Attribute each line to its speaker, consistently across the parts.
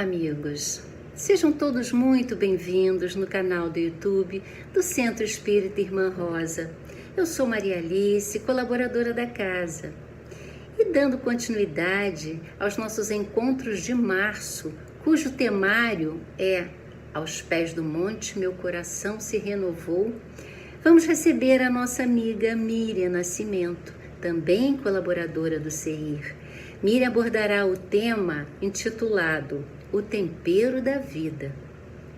Speaker 1: amigos! Sejam todos muito bem-vindos no canal do YouTube do Centro Espírita Irmã Rosa. Eu sou Maria Alice, colaboradora da casa. E dando continuidade aos nossos encontros de março, cujo temário é Aos pés do monte meu coração se renovou, vamos receber a nossa amiga Miriam Nascimento, também colaboradora do CEIR. Miriam abordará o tema intitulado O Tempero da Vida.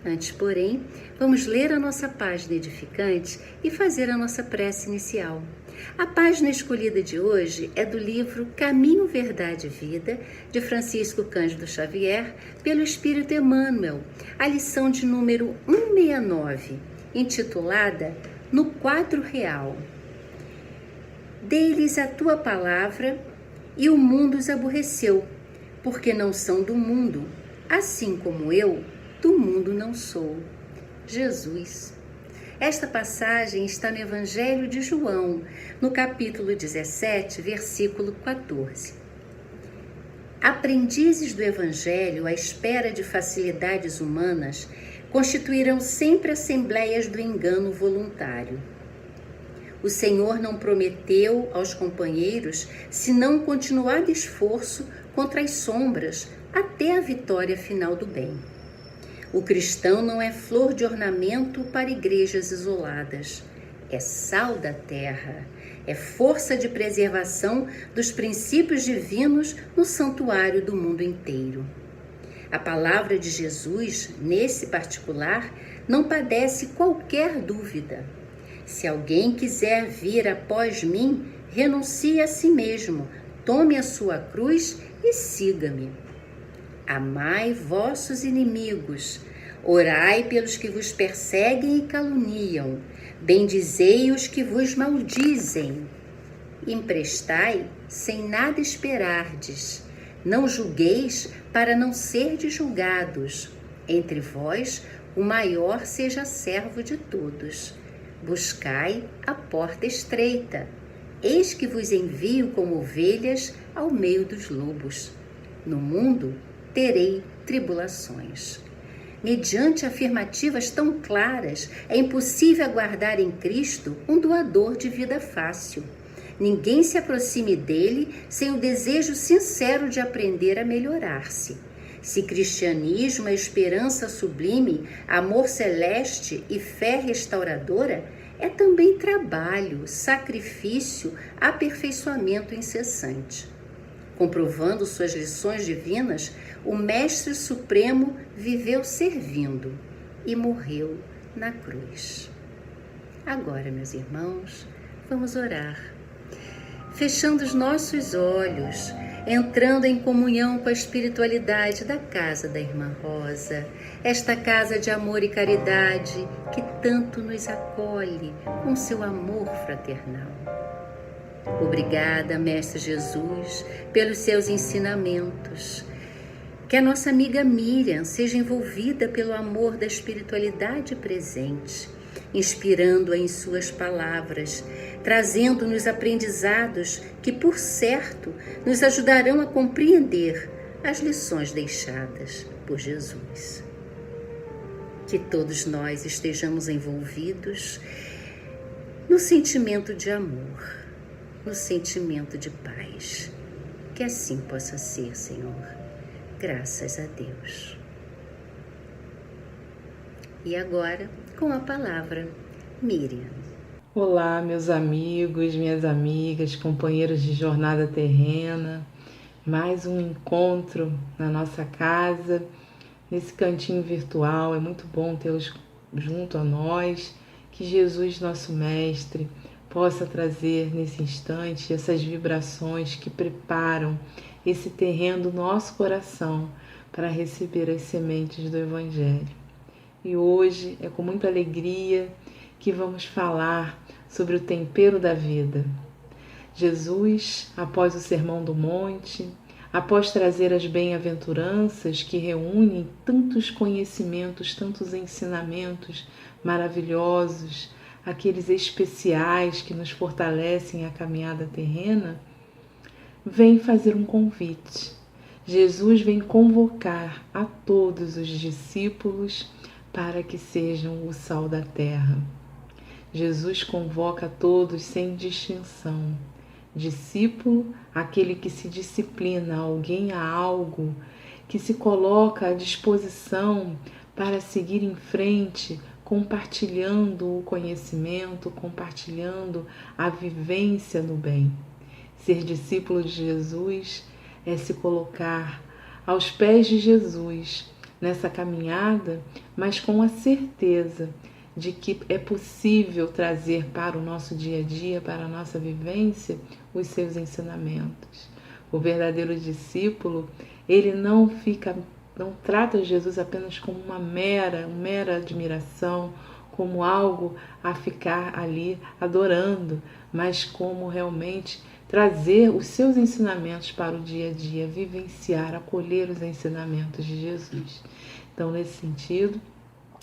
Speaker 1: Antes, porém, vamos ler a nossa página edificante e fazer a nossa prece inicial. A página escolhida de hoje é do livro Caminho, Verdade e Vida, de Francisco Cândido Xavier, pelo Espírito Emmanuel, a lição de número 169, intitulada No Quadro Real. Dei-lhes a tua palavra e o mundo os aborreceu, porque não são do mundo, assim como eu do mundo não sou. Jesus. Esta passagem está no Evangelho de João, no capítulo 17, versículo 14. Aprendizes do Evangelho à espera de facilidades humanas constituirão sempre assembleias do engano voluntário. O Senhor não prometeu aos companheiros senão continuado esforço contra as sombras até a vitória final do bem. O cristão não é flor de ornamento para igrejas isoladas. É sal da terra, é força de preservação dos princípios divinos no santuário do mundo inteiro. A palavra de Jesus, nesse particular, não padece qualquer dúvida. Se alguém quiser vir após mim, renuncie a si mesmo, tome a sua cruz e siga-me. Amai vossos inimigos, orai pelos que vos perseguem e caluniam, bendizei os que vos maldizem. Emprestai sem nada esperardes, não julgueis para não serdes julgados. Entre vós, o maior seja servo de todos. Buscai a porta estreita. Eis que vos envio como ovelhas ao meio dos lobos. No mundo terei tribulações. Mediante afirmativas tão claras, é impossível aguardar em Cristo um doador de vida fácil. Ninguém se aproxime dele sem o desejo sincero de aprender a melhorar-se. Se cristianismo é esperança sublime, amor celeste e fé restauradora, é também trabalho, sacrifício, aperfeiçoamento incessante. Comprovando suas lições divinas, o Mestre Supremo viveu servindo e morreu na cruz. Agora, meus irmãos, vamos orar. Fechando os nossos olhos, entrando em comunhão com a espiritualidade da casa da Irmã Rosa, esta casa de amor e caridade que tanto nos acolhe com seu amor fraternal. Obrigada, Mestre Jesus, pelos seus ensinamentos. Que a nossa amiga Miriam seja envolvida pelo amor da espiritualidade presente, inspirando-a em suas palavras, trazendo-nos aprendizados que, por certo, nos ajudarão a compreender as lições deixadas por Jesus. Que todos nós estejamos envolvidos no sentimento de amor, no sentimento de paz. Que assim possa ser, Senhor. Graças a Deus. E agora, com a palavra, Miriam.
Speaker 2: Olá, meus amigos, minhas amigas, companheiros de jornada terrena. Mais um encontro na nossa casa, nesse cantinho virtual. É muito bom tê-los junto a nós. Que Jesus, nosso Mestre, possa trazer nesse instante essas vibrações que preparam esse terreno do nosso coração para receber as sementes do Evangelho. E hoje é com muita alegria que vamos falar sobre o tempero da vida. Jesus, após o Sermão do Monte, após trazer as bem-aventuranças que reúnem tantos conhecimentos, tantos ensinamentos maravilhosos, aqueles especiais que nos fortalecem a caminhada terrena, vem fazer um convite. Jesus vem convocar a todos os discípulos para que sejam o sal da terra. Jesus convoca a todos sem distinção. Discípulo, aquele que se disciplina a alguém, a algo, que se coloca à disposição para seguir em frente, compartilhando o conhecimento, compartilhando a vivência no bem. Ser discípulo de Jesus é se colocar aos pés de Jesus nessa caminhada, mas com a certeza de que é possível trazer para o nosso dia a dia, para a nossa vivência, os seus ensinamentos. O verdadeiro discípulo, ele não trata Jesus apenas como uma mera admiração, como algo a ficar ali adorando, mas como realmente trazer os seus ensinamentos para o dia a dia, vivenciar, acolher os ensinamentos de Jesus. Então, nesse sentido,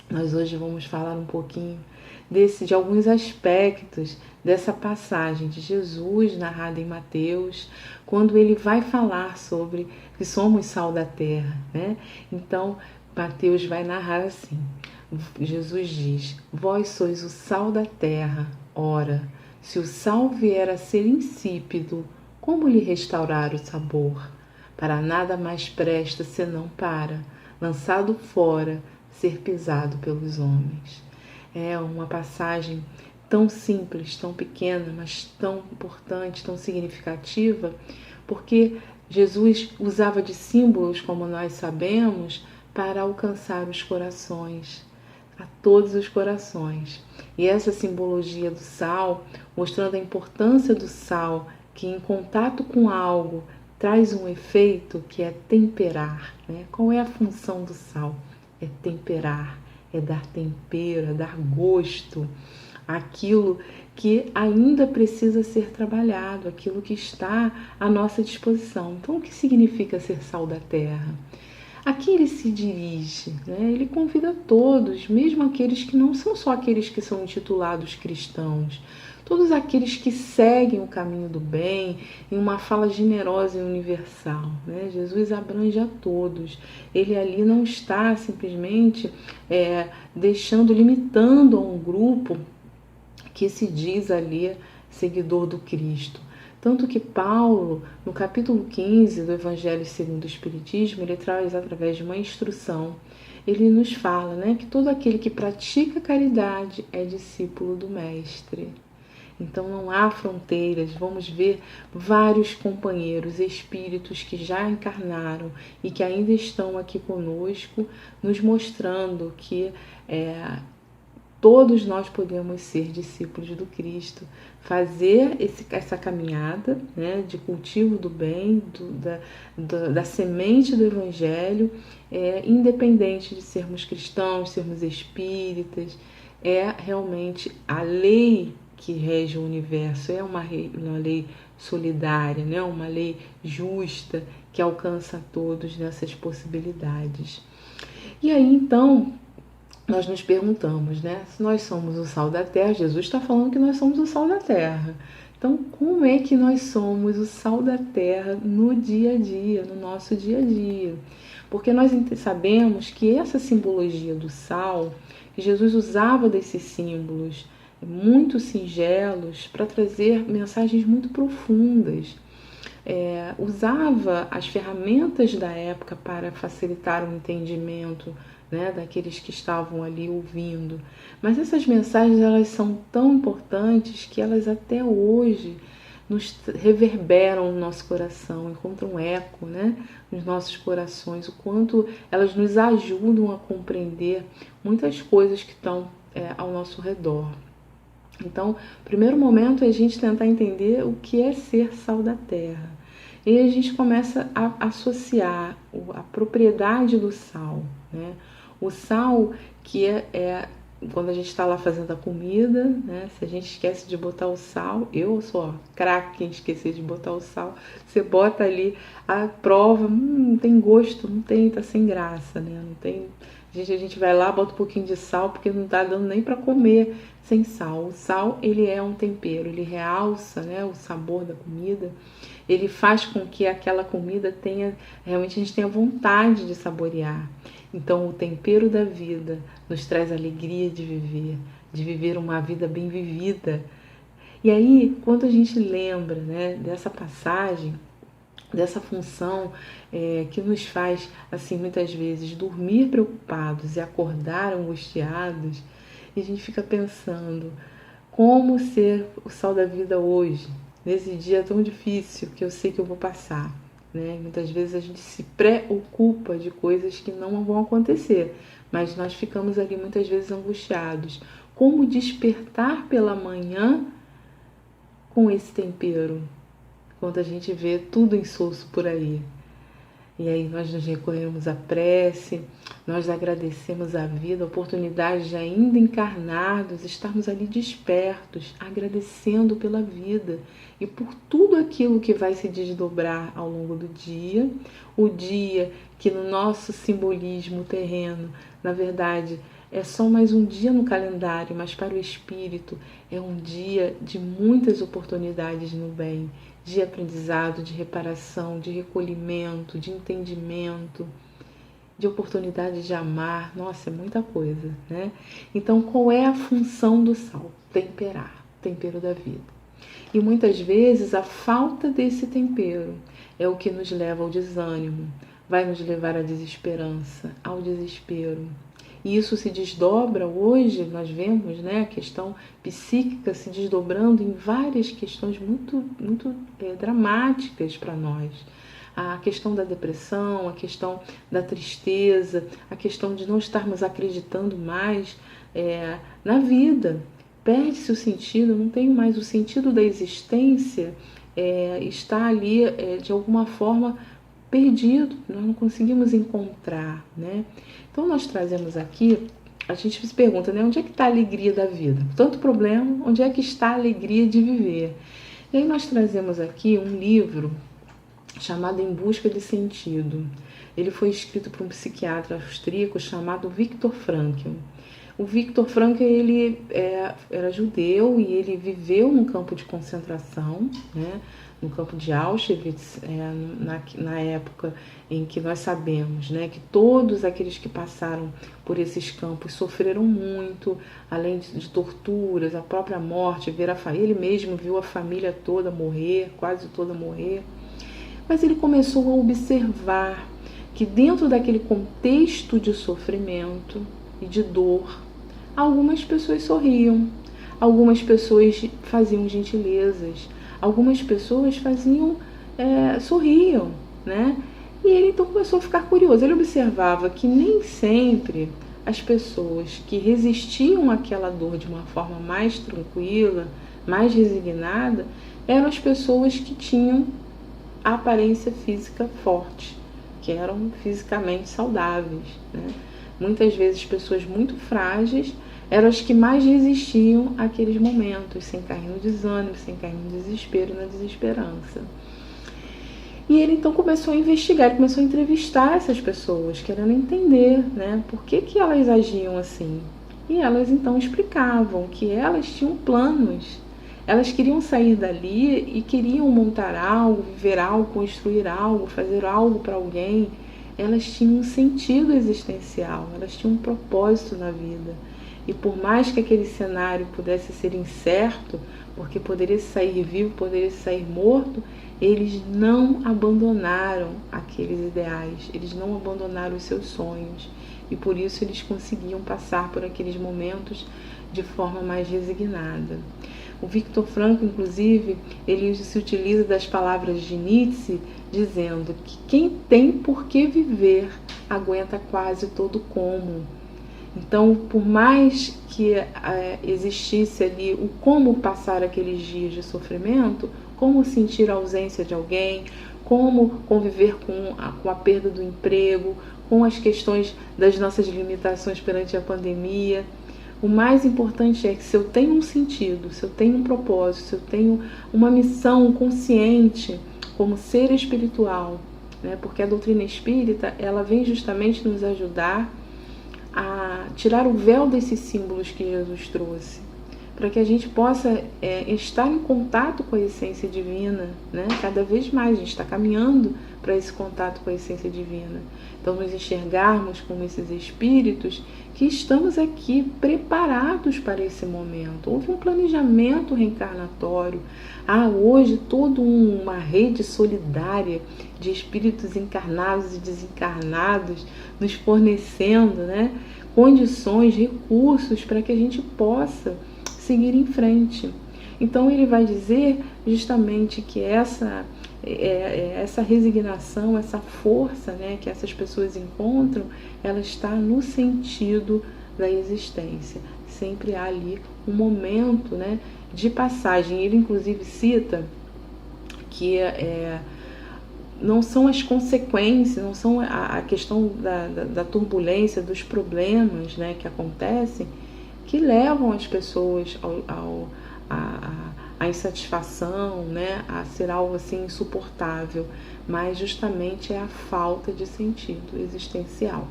Speaker 2: nós hoje vamos falar um pouquinho de alguns aspectos dessa passagem de Jesus narrada em Mateus, quando ele vai falar sobre que somos sal da terra, né? Então, Mateus vai narrar assim: Jesus diz: vós sois o sal da terra. Ora, se o sal vier a ser insípido, como lhe restaurar o sabor? Para nada mais presta senão para, lançado fora, ser pisado pelos homens. É uma passagem tão simples, tão pequena, mas tão importante, tão significativa, porque Jesus usava de símbolos, como nós sabemos, para alcançar os corações, a todos os corações. E essa simbologia do sal, mostrando a importância do sal, que em contato com algo traz um efeito que é temperar, né? Qual é a função do sal? É temperar, é dar tempero, é dar gosto àquilo que ainda precisa ser trabalhado, aquilo que está à nossa disposição. Então, o que significa ser sal da terra? Aqui ele se dirige, né? Ele convida todos, mesmo aqueles que não são só aqueles que são intitulados cristãos, todos aqueles que seguem o caminho do bem em uma fala generosa e universal, né? Jesus abrange a todos. Ele ali não está simplesmente limitando a um grupo que se diz ali seguidor do Cristo. Tanto que Paulo, no capítulo 15 do Evangelho segundo o Espiritismo, ele traz através de uma instrução, ele nos fala, né, que todo aquele que pratica caridade é discípulo do Mestre. Então não há fronteiras, vamos ver vários companheiros, espíritos que já encarnaram e que ainda estão aqui conosco, nos mostrando que todos nós podemos ser discípulos do Cristo, fazer essa caminhada, né, de cultivo do bem, da semente do Evangelho, independente de sermos cristãos, sermos espíritas, é realmente a lei que rege o universo, é uma lei solidária, né, uma lei justa que alcança a todos nessas possibilidades. E aí, então, nós nos perguntamos, né? Se nós somos o sal da terra, Jesus está falando que nós somos o sal da terra. Então, como é que nós somos o sal da terra no dia a dia, no nosso dia a dia? Porque nós sabemos que essa simbologia do sal, que Jesus usava desses símbolos muito singelos para trazer mensagens muito profundas. Usava as ferramentas da época para facilitar o entendimento, né, daqueles que estavam ali ouvindo. Mas essas mensagens, elas são tão importantes que elas até hoje nos reverberam no nosso coração, encontram eco, né, nos nossos corações, o quanto elas nos ajudam a compreender muitas coisas que estão ao nosso redor. Então, o primeiro momento é a gente tentar entender o que é ser sal da terra. E a gente começa a associar a propriedade do sal, né? O sal que é quando a gente está lá fazendo a comida, né? Se a gente esquece de botar o sal, eu sou craque em esquecer de botar o sal, você bota ali a prova, não tem gosto, não tem, tá sem graça, né? Não tem, A gente vai lá, bota um pouquinho de sal, porque não está dando nem para comer sem sal. O sal, ele é um tempero, ele realça, né, o sabor da comida. Ele faz com que aquela comida tenha, realmente a gente tenha vontade de saborear. Então, o tempero da vida nos traz alegria de viver uma vida bem vivida. E aí, quando a gente lembra, né, dessa passagem, dessa função que nos faz, assim, muitas vezes dormir preocupados e acordar angustiados, e a gente fica pensando como ser o sal da vida hoje, nesse dia tão difícil que eu sei que eu vou passar, né? Muitas vezes a gente se preocupa de coisas que não vão acontecer, mas nós ficamos ali muitas vezes angustiados. Como despertar pela manhã com esse tempero, quando a gente vê tudo insosso por aí? E aí nós nos recorremos à prece, nós agradecemos a vida, a oportunidade de ainda encarnados, estarmos ali despertos, agradecendo pela vida e por tudo aquilo que vai se desdobrar ao longo do dia. O dia que no nosso simbolismo terreno, na verdade, é só mais um dia no calendário, mas para o espírito é um dia de muitas oportunidades no bem, de aprendizado, de reparação, de recolhimento, de entendimento, de oportunidade de amar. Nossa, é muita coisa, né? Então, qual é a função do sal? Temperar, tempero da vida. E muitas vezes a falta desse tempero é o que nos leva ao desânimo, vai nos levar à desesperança, ao desespero. E isso se desdobra hoje, nós vemos, né, a questão psíquica se desdobrando em várias questões muito dramáticas para nós. A questão da depressão, a questão da tristeza, a questão de não estarmos acreditando mais na vida. Perde-se o sentido, não tem mais o sentido da existência, está ali de alguma forma perdido, nós não conseguimos encontrar, né? Então nós trazemos aqui, a gente se pergunta, né, onde é que está a alegria da vida? Tanto problema, onde é que está a alegria de viver? E aí nós trazemos aqui um livro chamado Em Busca de Sentido. Ele foi escrito por um psiquiatra austríaco chamado Viktor Frankl. O Viktor Frankl, ele era judeu e ele viveu num campo de concentração, né? No campo de Auschwitz, na época em que nós sabemos, né, que todos aqueles que passaram por esses campos sofreram muito, além de torturas, a própria morte, ele mesmo viu a família toda morrer, quase toda morrer. Mas ele começou a observar que dentro daquele contexto de sofrimento e de dor, algumas pessoas sorriam, algumas pessoas faziam gentilezas, algumas pessoas sorriam, né? E ele então começou a ficar curioso. Ele observava que nem sempre as pessoas que resistiam àquela dor de uma forma mais tranquila, mais resignada, eram as pessoas que tinham a aparência física forte, que eram fisicamente saudáveis, né? Muitas vezes pessoas muito frágeis eram as que mais resistiam àqueles momentos, sem cair no desânimo, sem cair no desespero, na desesperança. E ele então começou a investigar, ele começou a entrevistar essas pessoas, querendo entender, né, por que elas agiam assim. E elas então explicavam que elas tinham planos, elas queriam sair dali e queriam montar algo, viver algo, construir algo, fazer algo para alguém. Elas tinham um sentido existencial, elas tinham um propósito na vida. E por mais que aquele cenário pudesse ser incerto, porque poderia sair vivo, poderia sair morto, eles não abandonaram aqueles ideais, eles não abandonaram os seus sonhos. E por isso eles conseguiam passar por aqueles momentos de forma mais resignada. O Viktor Frankl, inclusive, ele se utiliza das palavras de Nietzsche, dizendo que quem tem por que viver aguenta quase todo como. Então, por mais que existisse ali o como passar aqueles dias de sofrimento, como sentir a ausência de alguém, como conviver com a perda do emprego, com as questões das nossas limitações perante a pandemia, o mais importante é que se eu tenho um sentido, se eu tenho um propósito, se eu tenho uma missão consciente como ser espiritual, né? Porque a doutrina espírita, ela vem justamente nos ajudar a tirar o véu desses símbolos que Jesus trouxe, para que a gente possa estar em contato com a essência divina, né? Cada vez mais a gente está caminhando para esse contato com a essência divina. Então, nos enxergarmos como esses espíritos que estamos aqui preparados para esse momento. Houve um planejamento reencarnatório. Hoje toda uma rede solidária de espíritos encarnados e desencarnados nos fornecendo, né, condições, recursos para que a gente possa seguir em frente. Então ele vai dizer justamente que essa resignação, essa força, né, que essas pessoas encontram, ela está no sentido da existência. Sempre há ali um momento, né, de passagem. Ele inclusive cita que não são as consequências, não são a questão da turbulência, dos problemas, né, que acontecem, que levam as pessoas a insatisfação, né, a ser algo assim insuportável, mas justamente é a falta de sentido existencial.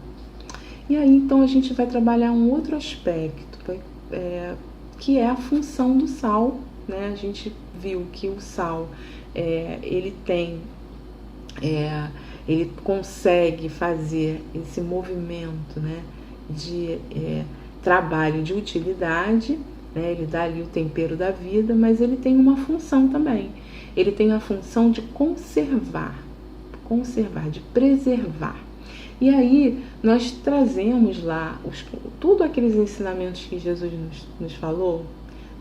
Speaker 2: E aí então a gente vai trabalhar um outro aspecto, que é a função do sal, né? A gente viu que o sal ele consegue fazer esse movimento, né, de trabalho de utilidade, né? Ele dá ali o tempero da vida, mas ele tem uma função também. Ele tem a função de conservar, de preservar. E aí nós trazemos lá tudo aqueles ensinamentos que Jesus nos falou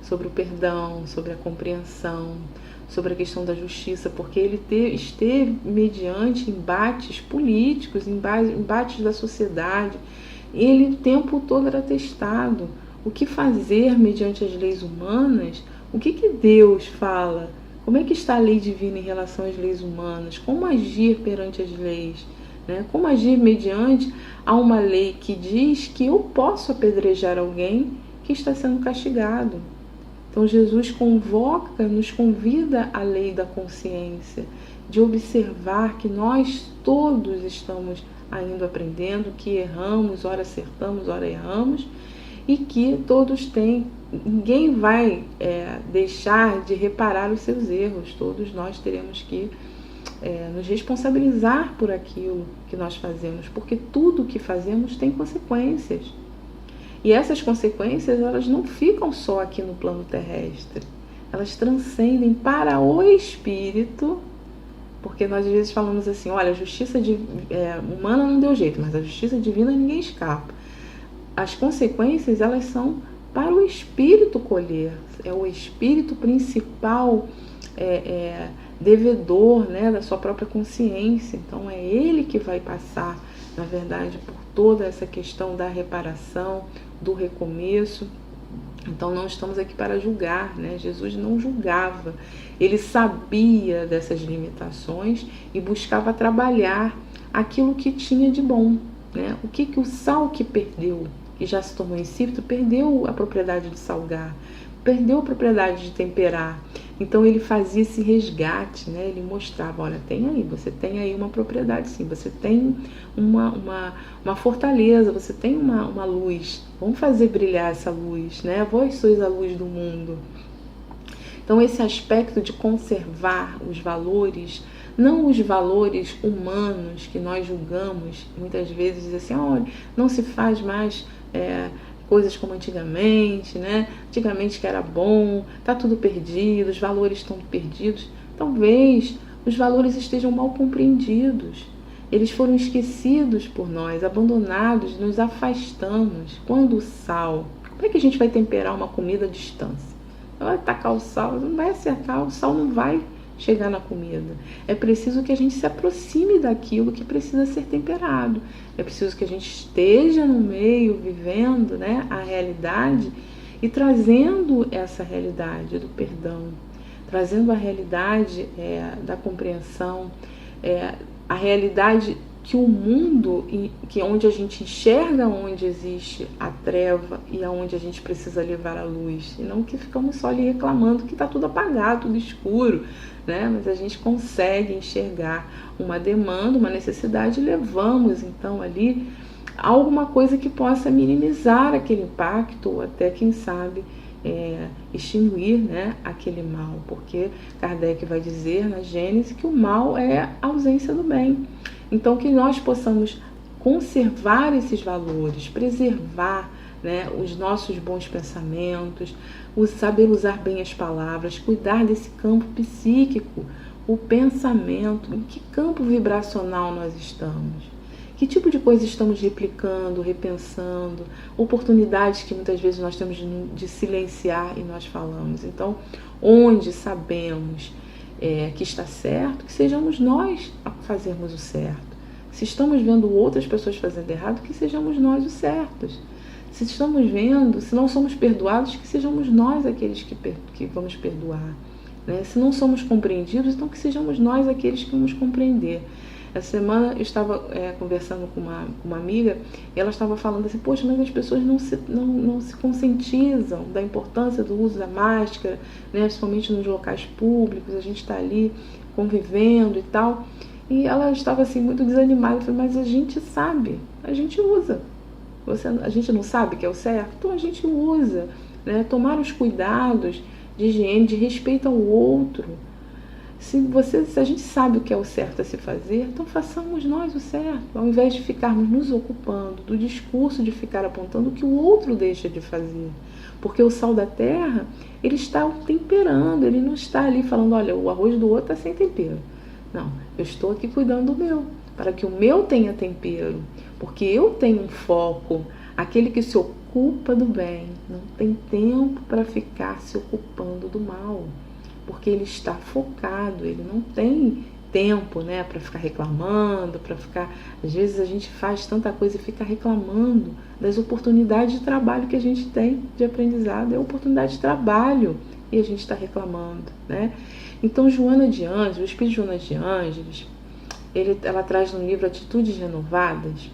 Speaker 2: sobre o perdão, sobre a compreensão, sobre a questão da justiça, porque ele esteve mediante embates políticos, embates da sociedade. Ele o tempo todo era testado. O que fazer mediante as leis humanas? O que Deus fala? Como é que está a lei divina em relação às leis humanas? Como agir perante as leis? Né? Como agir mediante a uma lei que diz que eu posso apedrejar alguém que está sendo castigado? Então Jesus nos convida à lei da consciência, de observar que nós todos estamos ainda aprendendo, que erramos, ora acertamos, ora erramos, e que ninguém vai deixar de reparar os seus erros. Todos nós teremos que nos responsabilizar por aquilo que nós fazemos, porque tudo que fazemos tem consequências. E essas consequências, elas não ficam só aqui no plano terrestre, elas transcendem para o espírito, porque nós às vezes falamos assim, olha, a justiça humana não deu jeito, mas a justiça divina ninguém escapa. As consequências, elas são para o espírito colher, é o espírito principal devedor, né, da sua própria consciência. Então é ele que vai passar, na verdade, por toda essa questão da reparação, do recomeço. Então não estamos aqui para julgar, né? Jesus não julgava, ele sabia dessas limitações e buscava trabalhar aquilo que tinha de bom, né? O que o sal que perdeu, que já se tornou insípido, perdeu a propriedade de salgar, perdeu a propriedade de temperar. Então ele fazia esse resgate, né? Ele mostrava, olha, você tem aí uma propriedade sim, você tem uma fortaleza, você tem uma luz, vamos fazer brilhar essa luz, né? Vós sois a luz do mundo. Então esse aspecto de conservar os valores, não os valores humanos que nós julgamos, muitas vezes diz assim, olha, não se faz mais coisas como antigamente, né? Antigamente que era bom, tá tudo perdido, os valores estão perdidos. Talvez os valores estejam mal compreendidos. Eles foram esquecidos por nós, abandonados, nos afastamos. Quando o sal, como é que a gente vai temperar uma comida à distância? Vai tacar o sal, não vai acertar, o sal não vai chegar na comida. É preciso que a gente se aproxime daquilo que precisa ser temperado. É preciso que a gente esteja no meio, vivendo, né, a realidade e trazendo essa realidade do perdão, trazendo a realidade da compreensão, a realidade que o mundo, que onde a gente enxerga onde existe a treva e aonde a gente precisa levar a luz, e não que ficamos só ali reclamando que está tudo apagado, tudo escuro, né? Mas a gente consegue enxergar uma demanda, uma necessidade, e levamos então ali alguma coisa que possa minimizar aquele impacto ou até, quem sabe, extinguir, né, aquele mal, porque Kardec vai dizer na Gênese que o mal é a ausência do bem. Então, que nós possamos conservar esses valores, preservar, né, os nossos bons pensamentos, saber usar bem as palavras, cuidar desse campo psíquico, o pensamento, em que campo vibracional nós estamos. Que tipo de coisa estamos replicando, repensando, oportunidades que muitas vezes nós temos de silenciar e nós falamos. Então, onde sabemos que está certo, que sejamos nós a fazermos o certo. Se estamos vendo outras pessoas fazendo errado, que sejamos nós os certos. Se estamos vendo, se não somos perdoados, que sejamos nós aqueles que vamos perdoar. Né? Se não somos compreendidos, então que sejamos nós aqueles que vamos compreender. Essa semana eu estava conversando com uma amiga e ela estava falando assim, poxa, mas as pessoas não se conscientizam da importância do uso da máscara, né, principalmente nos locais públicos, a gente está ali convivendo e tal. E ela estava assim muito desanimada, eu falei, mas a gente sabe, a gente usa. A gente não sabe que é o certo? Então a gente usa, né? Tomar os cuidados de higiene, de respeito ao outro. Se a gente sabe o que é o certo a se fazer, então façamos nós o certo, ao invés de ficarmos nos ocupando do discurso de ficar apontando o que o outro deixa de fazer. Porque o sal da terra, ele está temperando, ele não está ali falando, olha, o arroz do outro está sem tempero. Não, eu estou aqui cuidando do meu, para que o meu tenha tempero, porque eu tenho um foco, aquele que se ocupa do bem, não tem tempo para ficar se ocupando do mal. Porque ele está focado, ele não tem tempo, né, para ficar reclamando, para ficar... Às vezes a gente faz tanta coisa e fica reclamando das oportunidades de trabalho que a gente tem de aprendizado. É oportunidade de trabalho e a gente está reclamando, né? Então, Joana de Ângeles, o Espírito de Joana de Ângeles, ela traz no livro Atitudes Renovadas,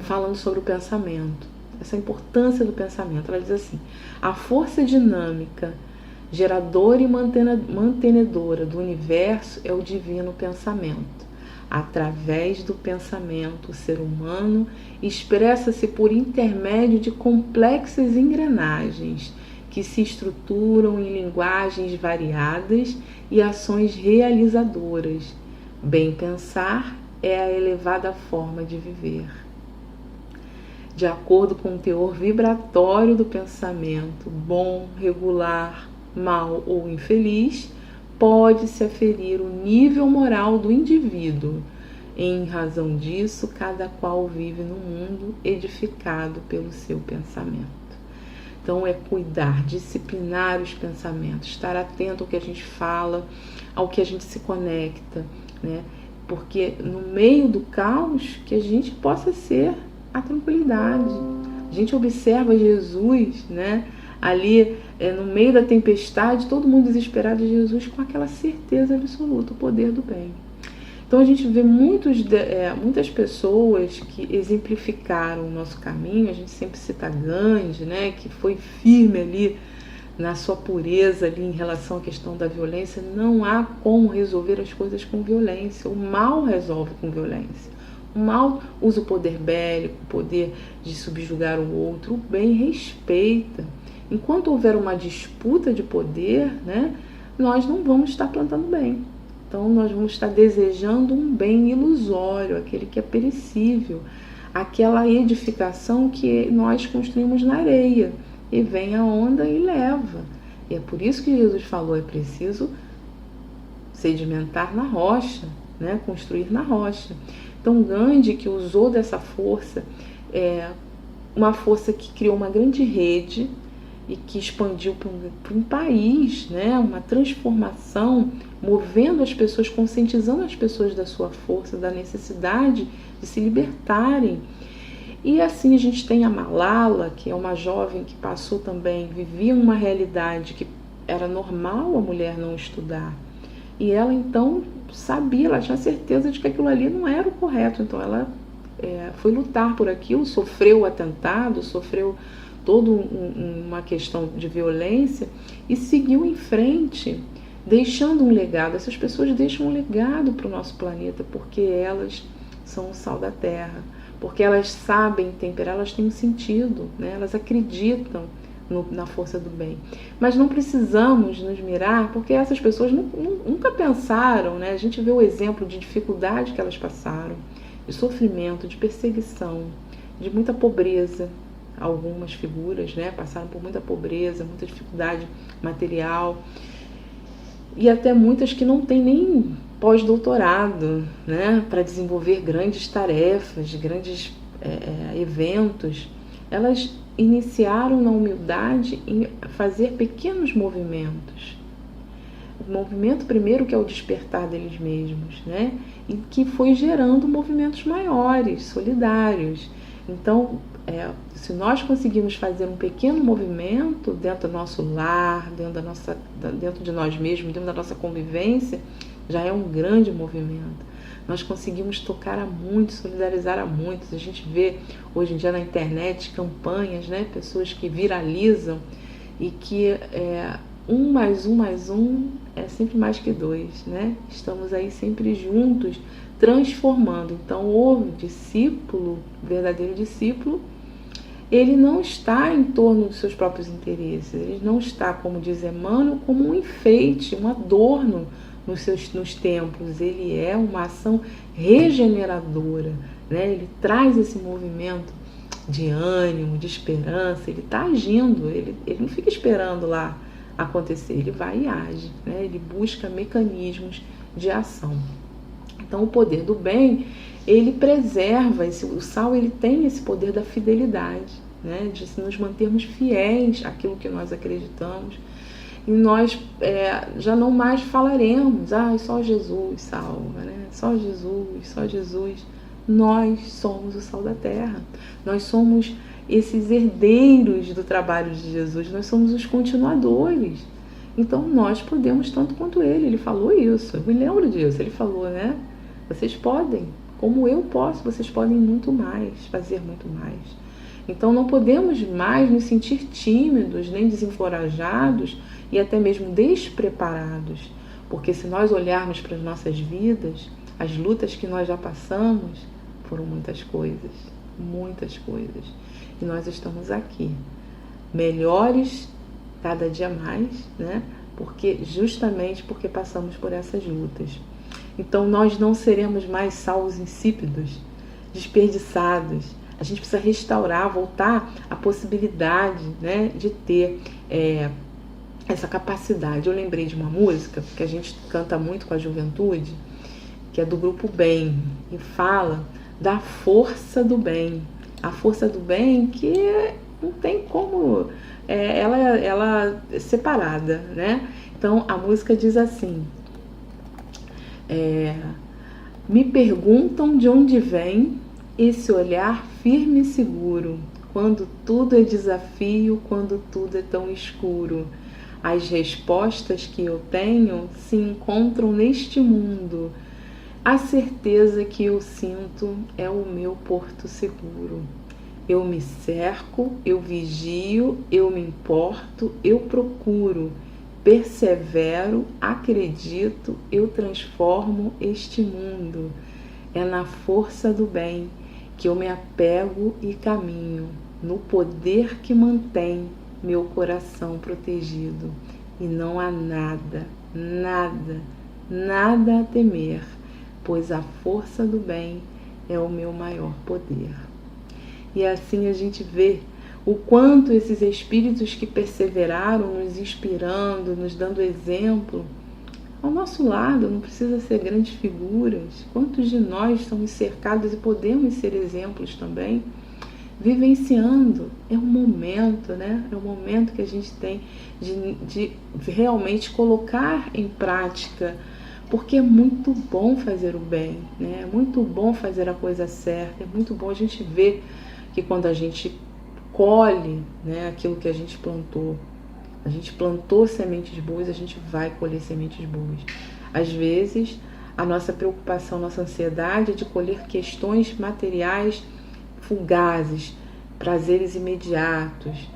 Speaker 2: falando sobre o pensamento, essa importância do pensamento. Ela diz assim, a força dinâmica geradora e mantenedora do universo é o divino pensamento. Através do pensamento, o ser humano expressa-se por intermédio de complexas engrenagens que se estruturam em linguagens variadas e ações realizadoras. Bem pensar é a elevada forma de viver. De acordo com o teor vibratório do pensamento, bom, regular, mal ou infeliz, pode-se aferir o nível moral do indivíduo. Em razão disso, cada qual vive no mundo edificado pelo seu pensamento. Então é cuidar, disciplinar os pensamentos, estar atento ao que a gente fala, ao que a gente se conecta, né? Porque no meio do caos que a gente possa ser a tranquilidade. A gente observa Jesus, né? Ali no meio da tempestade, todo mundo desesperado, Jesus com aquela certeza absoluta, o poder do bem. Então a gente vê muitas pessoas que exemplificaram o nosso caminho. A gente sempre cita Gandhi, né, que foi firme ali na sua pureza ali em relação à questão da violência. Não há como resolver as coisas com violência. O mal resolve com violência. O mal usa o poder bélico, o poder de subjugar o outro. O bem respeita. Enquanto houver uma disputa de poder, né, nós não vamos estar plantando bem. Então nós vamos estar desejando um bem ilusório, aquele que é perecível, aquela edificação que nós construímos na areia, e vem a onda e leva. E é por isso que Jesus falou, é preciso sedimentar na rocha, né, construir na rocha. Então Gandhi, que usou dessa força, uma força que criou uma grande rede e que expandiu para um país, né, uma transformação, movendo as pessoas, conscientizando as pessoas da sua força, da necessidade de se libertarem. E assim a gente tem a Malala, que é uma jovem que passou também, vivia uma realidade que era normal a mulher não estudar. E ela então sabia, ela tinha certeza de que aquilo ali não era o correto. Então ela foi lutar por aquilo, sofreu o atentado, sofreu toda uma questão de violência e seguiu em frente, deixando um legado. Essas pessoas deixam um legado para o nosso planeta, porque elas são o sal da terra, porque elas sabem temperar, elas têm um sentido, né? Elas acreditam na força do bem. Mas não precisamos nos mirar, porque essas pessoas nunca pensaram, né? A gente vê o exemplo de dificuldade que elas passaram, de sofrimento, de perseguição, de muita pobreza. Algumas figuras, né, passaram por muita pobreza, muita dificuldade material, e até muitas que não têm nem pós-doutorado, né, para desenvolver grandes tarefas, grandes eventos. Elas iniciaram na humildade em fazer pequenos movimentos. O movimento primeiro, que é o despertar deles mesmos, né, e que foi gerando movimentos maiores, solidários. Então, se nós conseguimos fazer um pequeno movimento dentro do nosso lar, dentro de nós mesmos, dentro da nossa convivência, já é um grande movimento. Nós conseguimos tocar a muitos, solidarizar a muitos. A gente vê hoje em dia na internet campanhas, né, pessoas que viralizam e que um mais um é sempre mais que dois, né? Estamos aí sempre juntos, transformando. Então, o discípulo, o verdadeiro discípulo, ele não está em torno dos seus próprios interesses, ele não está, como diz Emmanuel, como um enfeite, um adorno nos templos. Ele é uma ação regeneradora, né? Ele traz esse movimento de ânimo, de esperança, ele está agindo, ele não fica esperando lá acontecer, ele vai e age, né? Ele busca mecanismos de ação. Então, o poder do bem, ele preserva, o sal ele tem esse poder da fidelidade, né? De nos mantermos fiéis àquilo que nós acreditamos, e nós já não mais falaremos, só Jesus salva, né? Só Jesus. Nós somos o sal da terra, nós somos esses herdeiros do trabalho de Jesus, nós somos os continuadores. Então nós podemos tanto quanto ele falou isso, eu me lembro disso, ele falou, né? Vocês podem, como eu posso, vocês podem muito mais, fazer muito mais. Então não podemos mais nos sentir tímidos, nem desencorajados e até mesmo despreparados, porque se nós olharmos para as nossas vidas, as lutas que nós já passamos foram muitas coisas, e nós estamos aqui, melhores cada dia mais, né? Justamente porque passamos por essas lutas. Então nós não seremos mais salos insípidos, desperdiçados. A gente precisa restaurar, voltar à possibilidade, né, de ter essa capacidade. Eu lembrei de uma música que a gente canta muito com a juventude, que é do grupo Bem, e fala da força do bem. A força do bem que não tem como ela é separada, né? Então a música diz assim: me perguntam de onde vem esse olhar firme e seguro, quando tudo é desafio, quando tudo é tão escuro. As respostas que eu tenho se encontram neste mundo. A certeza que eu sinto é o meu porto seguro. Eu me cerco, eu vigio, eu me importo, eu procuro, persevero, acredito, eu transformo este mundo. É na força do bem que eu me apego e caminho, no poder que mantém meu coração protegido. E não há nada a temer, pois a força do bem é o meu maior poder. E assim a gente vê o quanto esses espíritos que perseveraram, nos inspirando, nos dando exemplo, ao nosso lado, não precisa ser grandes figuras. Quantos de nós estamos cercados e podemos ser exemplos também, vivenciando? É um momento, né? É um momento que a gente tem de realmente colocar em prática, porque é muito bom fazer o bem, né? É muito bom fazer a coisa certa, é muito bom a gente ver que quando a gente colhe, né, aquilo que a gente plantou sementes boas, a gente vai colher sementes boas. Às vezes, a nossa preocupação, nossa ansiedade é de colher questões materiais fugazes, prazeres imediatos,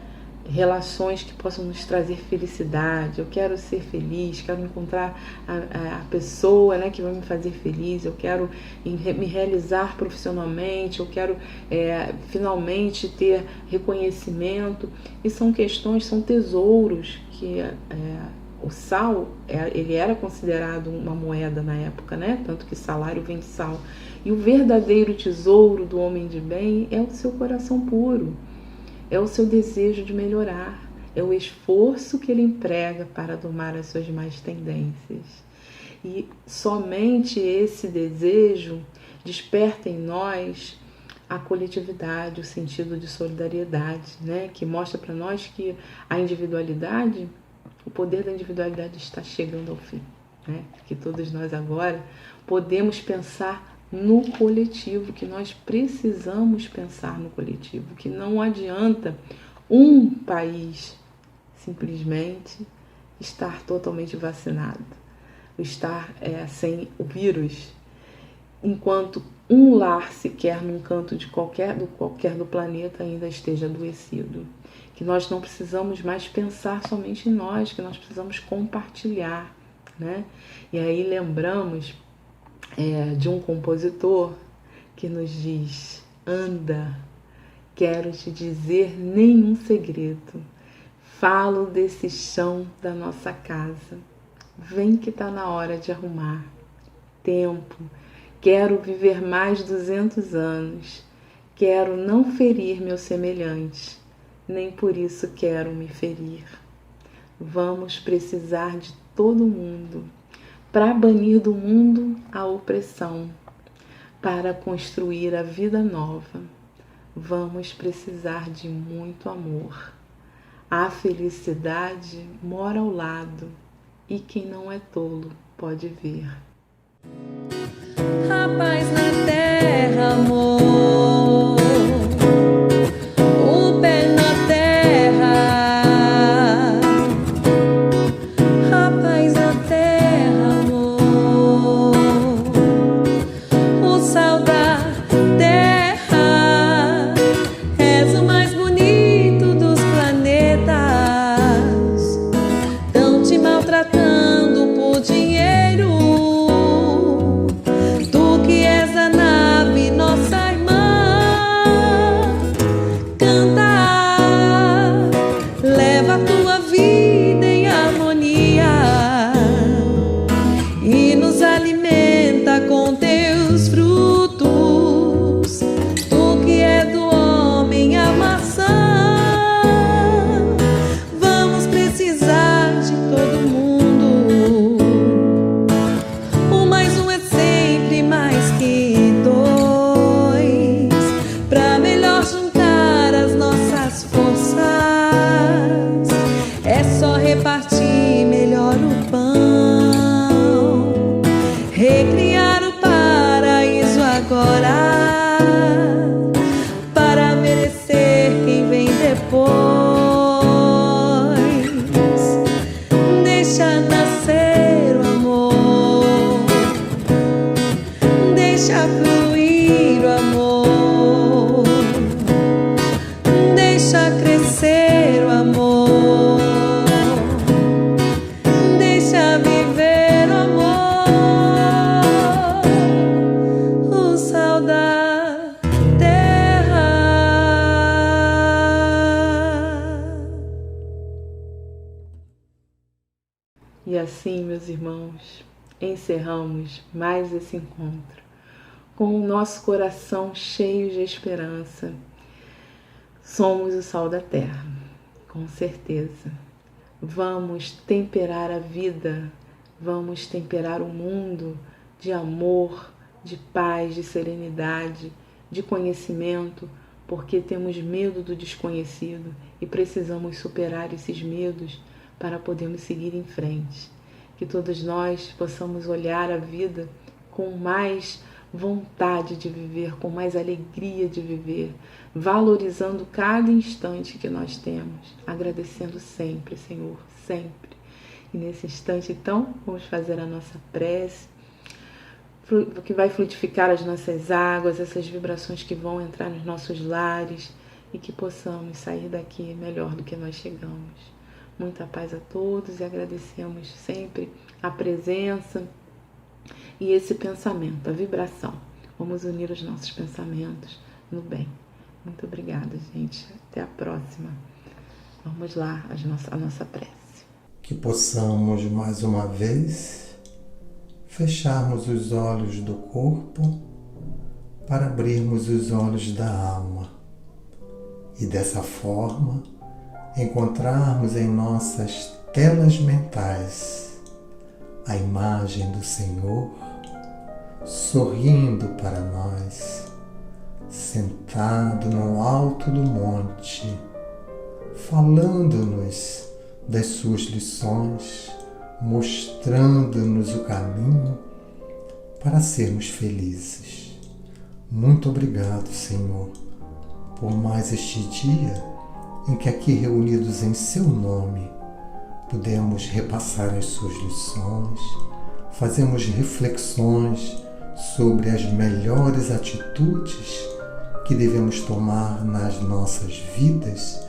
Speaker 2: relações que possam nos trazer felicidade. Eu quero ser feliz, quero encontrar a pessoa, né, que vai me fazer feliz, eu quero me realizar profissionalmente, eu quero finalmente ter reconhecimento. E são questões, são tesouros que o sal, ele era considerado uma moeda na época, né? Tanto que salário vem de sal. E o verdadeiro tesouro do homem de bem é o seu coração puro, é o seu desejo de melhorar, é o esforço que ele emprega para domar as suas más tendências. E somente esse desejo desperta em nós a coletividade, o sentido de solidariedade, né? Que mostra para nós que a individualidade, o poder da individualidade está chegando ao fim, né? Que todos nós agora podemos pensar no coletivo, que nós precisamos pensar no coletivo, que não adianta um país simplesmente estar totalmente vacinado, estar sem o vírus, enquanto um lar sequer num canto de qualquer do planeta ainda esteja adoecido. Que nós não precisamos mais pensar somente em nós, que nós precisamos compartilhar, né? E aí lembramos de um compositor que nos diz: anda, quero te dizer nenhum segredo, falo desse chão da nossa casa, vem que tá na hora de arrumar. Tempo, quero viver mais 200 anos, quero não ferir meu semelhante, nem por isso quero me ferir. Vamos precisar de todo mundo para banir do mundo a opressão, para construir a vida nova. Vamos precisar de muito amor. A felicidade mora ao lado e quem não é tolo pode ver.
Speaker 3: A paz na terra, amor, o pé na terra, a paz na terra, amor, o sal da terra, és o mais bonito dos planetas, tão te maltratando por dinheiro.
Speaker 2: E assim, meus irmãos, encerramos mais esse encontro com o nosso coração cheio de esperança. Somos o sal da terra, com certeza. Vamos temperar a vida, vamos temperar o mundo de amor, de paz, de serenidade, de conhecimento, porque temos medo do desconhecido e precisamos superar esses medos para podermos seguir em frente. Que todos nós possamos olhar a vida com mais vontade de viver, com mais alegria de viver, valorizando cada instante que nós temos, agradecendo sempre, Senhor, sempre. E nesse instante, então, vamos fazer a nossa prece, que vai fluidificar as nossas águas, essas vibrações que vão entrar nos nossos lares, e que possamos sair daqui melhor do que nós chegamos. Muita paz a todos e agradecemos sempre a presença e esse pensamento, a vibração. Vamos unir os nossos pensamentos no bem. Muito obrigada, gente. Até a próxima. Vamos lá, a nossa prece.
Speaker 4: Que possamos mais uma vez fecharmos os olhos do corpo para abrirmos os olhos da alma e dessa forma encontrarmos em nossas telas mentais a imagem do Senhor sorrindo para nós, sentado no alto do monte, falando-nos das suas lições, mostrando-nos o caminho para sermos felizes. Muito obrigado, Senhor, por mais este dia em que aqui reunidos em Seu nome podemos repassar as suas lições, fazemos reflexões sobre as melhores atitudes que devemos tomar nas nossas vidas,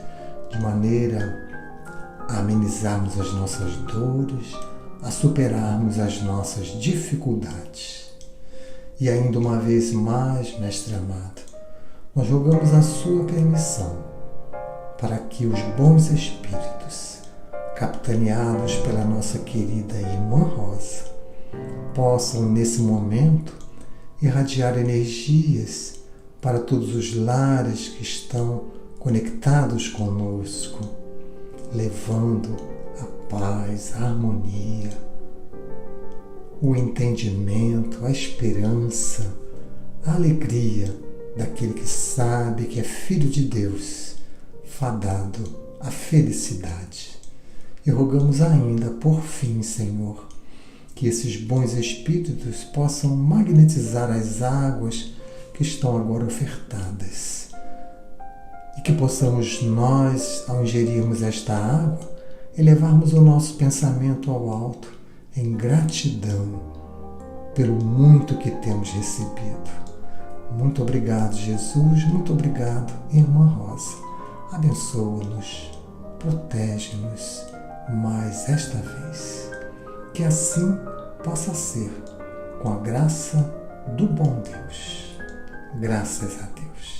Speaker 4: de maneira a amenizarmos as nossas dores, a superarmos as nossas dificuldades. E ainda uma vez mais, Mestre amado, nós rogamos a sua permissão para que os bons espíritos, capitaneados pela nossa querida Irmã Rosa, possam nesse momento irradiar energias para todos os lares que estão conectados conosco, levando a paz, a harmonia, o entendimento, a esperança, a alegria daquele que sabe que é filho de Deus, fadado à felicidade. E rogamos ainda, por fim, Senhor, que esses bons espíritos possam magnetizar as águas que estão agora ofertadas e que possamos nós, ao ingerirmos esta água, elevarmos o nosso pensamento ao alto em gratidão pelo muito que temos recebido. Muito obrigado, Jesus. Muito obrigado, Irmã Rosa. Abençoa-nos, protege-nos mais esta vez. Que assim possa ser, com a graça do bom Deus. Graças a Deus.